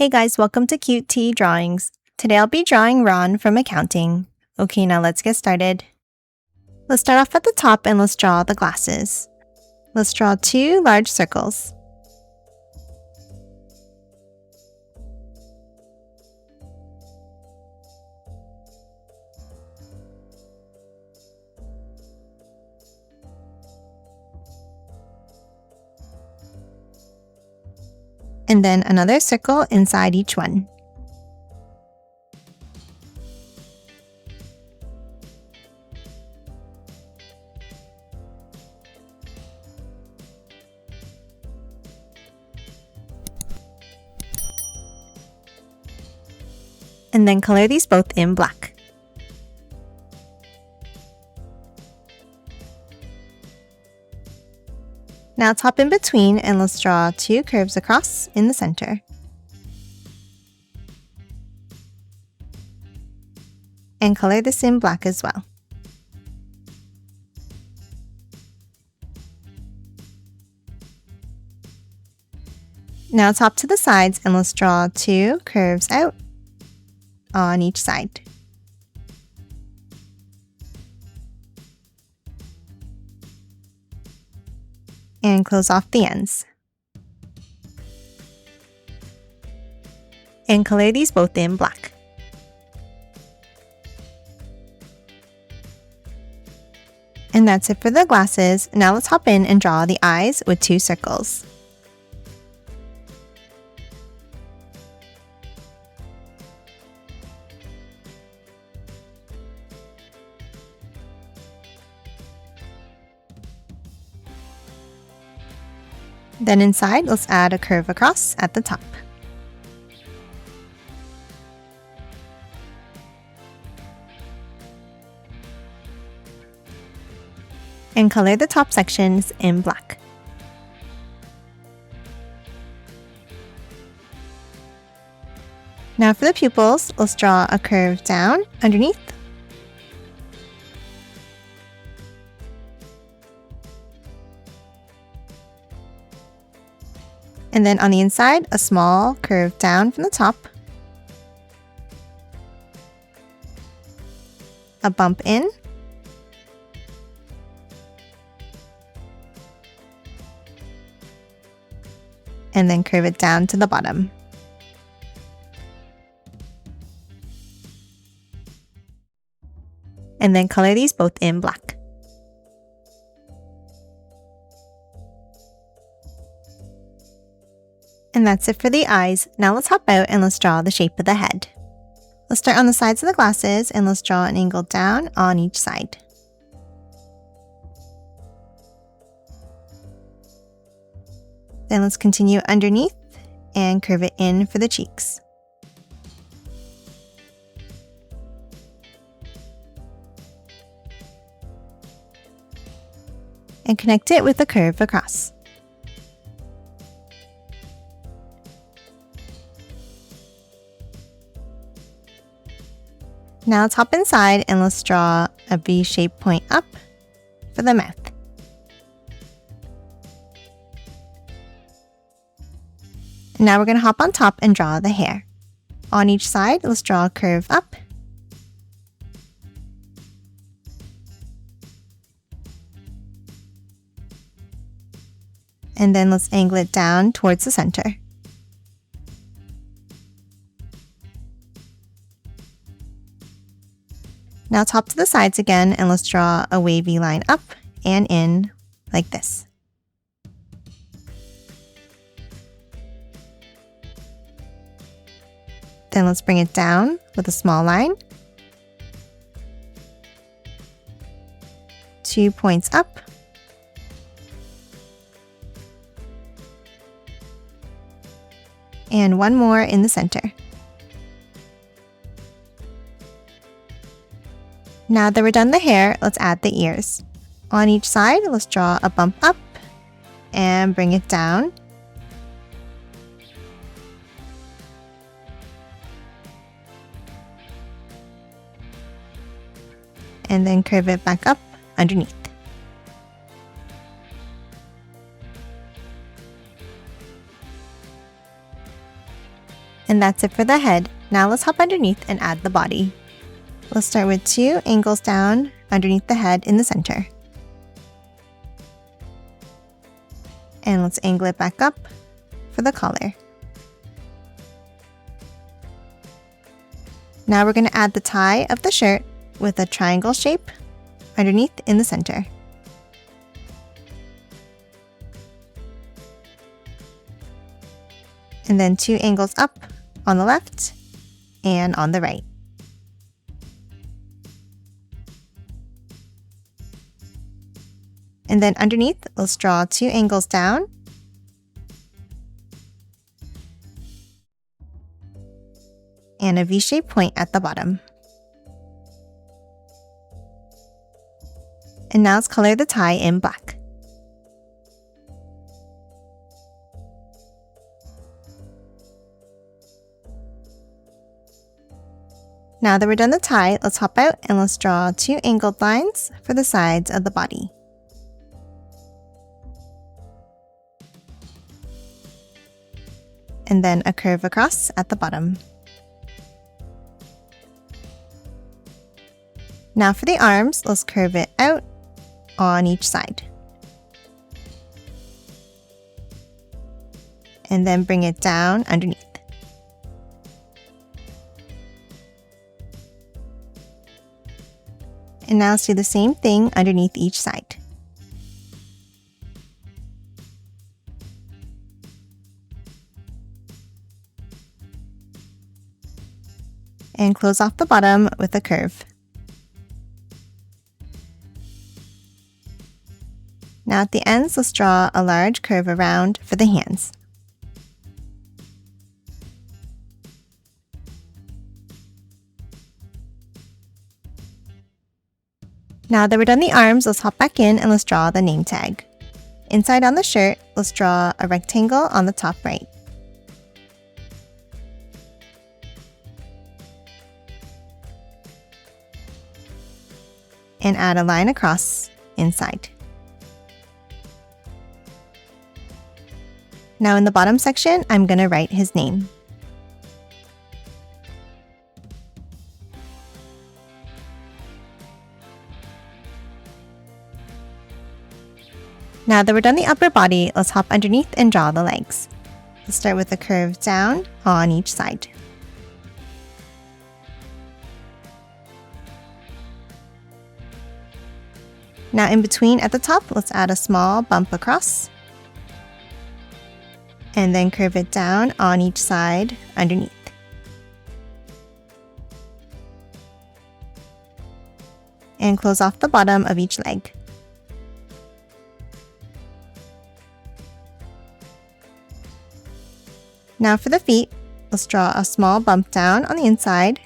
Hey guys, welcome to Cute Tea Drawings. Today I'll be drawing Ron from accounting. Okay, now let's get started. Let's start off at the top and let's draw the glasses. Let's draw 2 large circles. And then another circle inside each one. And then color these both in black. Now top in between and let's draw 2 curves across in the center. And color this in black as well. Now top to the sides and let's draw 2 curves out on each side. And close off the ends. And color these both in black. And that's it for the glasses. Now let's hop in and draw the eyes with 2 circles. Then inside, let's add a curve across at the top. And color the top sections in black. Now for the pupils, let's draw a curve down underneath. And then on the inside, a small curve down from the top, a bump in, and then curve it down to the bottom. And then color these both in black. And that's it for the eyes. Now let's hop out and let's draw the shape of the head. Let's start on the sides of the glasses and let's draw an angle down on each side. Then let's continue underneath and curve it in for the cheeks. And connect it with a curve across. Now let's hop inside and let's draw a V-shaped point up for the mouth. Now we're going to hop on top and draw the hair. On each side, let's draw a curve up. And then let's angle it down towards the center. Now top to the sides again and let's draw a wavy line up and in like this. Then let's bring it down with a small line. 2 points up. And 1 more in the center. Now that we're done the hair, let's add the ears. On each side, let's draw a bump up and bring it down. And then curve it back up underneath. And that's it for the head. Now let's hop underneath and add the body. Let's start with 2 angles down underneath the head in the center. And let's angle it back up for the collar. Now we're going to add the tie of the shirt with a triangle shape underneath in the center. And then 2 angles up on the left and on the right. And then underneath, let's draw 2 angles down. And a V-shaped point at the bottom. And now let's color the tie in black. Now that we're done the tie, let's hop out and let's draw 2 angled lines for the sides of the body. And then a curve across at the bottom. Now for the arms, let's curve it out on each side. And then bring it down underneath. And now let's do the same thing underneath each side. And close off the bottom with a curve. Now at the ends, let's draw a large curve around for the hands. Now that we're done the arms, let's hop back in and let's draw the name tag. Inside on the shirt, let's draw a rectangle on the top right. And add a line across inside. Now in the bottom section, I'm going to write his name. Now that we're done the upper body, let's hop underneath and draw the legs. Let's start with a curve down on each side. Now in between at the top, let's add a small bump across. And then curve it down on each side underneath. And close off the bottom of each leg. Now for the feet, let's draw a small bump down on the inside.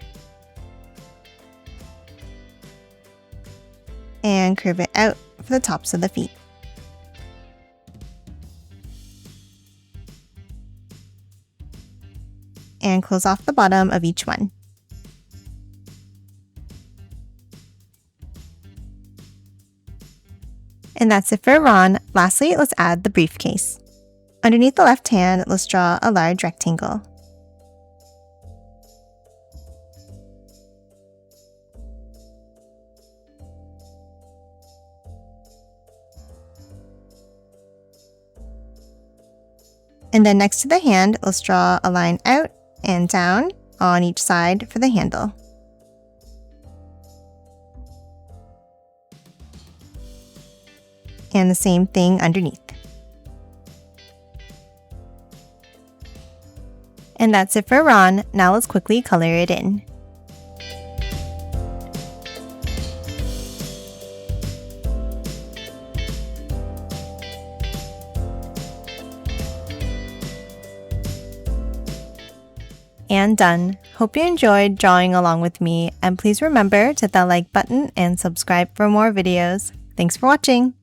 And curve it out for the tops of the feet. And close off the bottom of each one. And that's it for Ron. Lastly, let's add the briefcase. Underneath the left hand, let's draw a large rectangle. And then next to the hand, let's draw a line out and down on each side for the handle. And the same thing underneath. And that's it for Ron. Now let's quickly color it in. And done. Hope you enjoyed drawing along with me, and please remember to hit that like button and subscribe for more videos. Thanks for watching!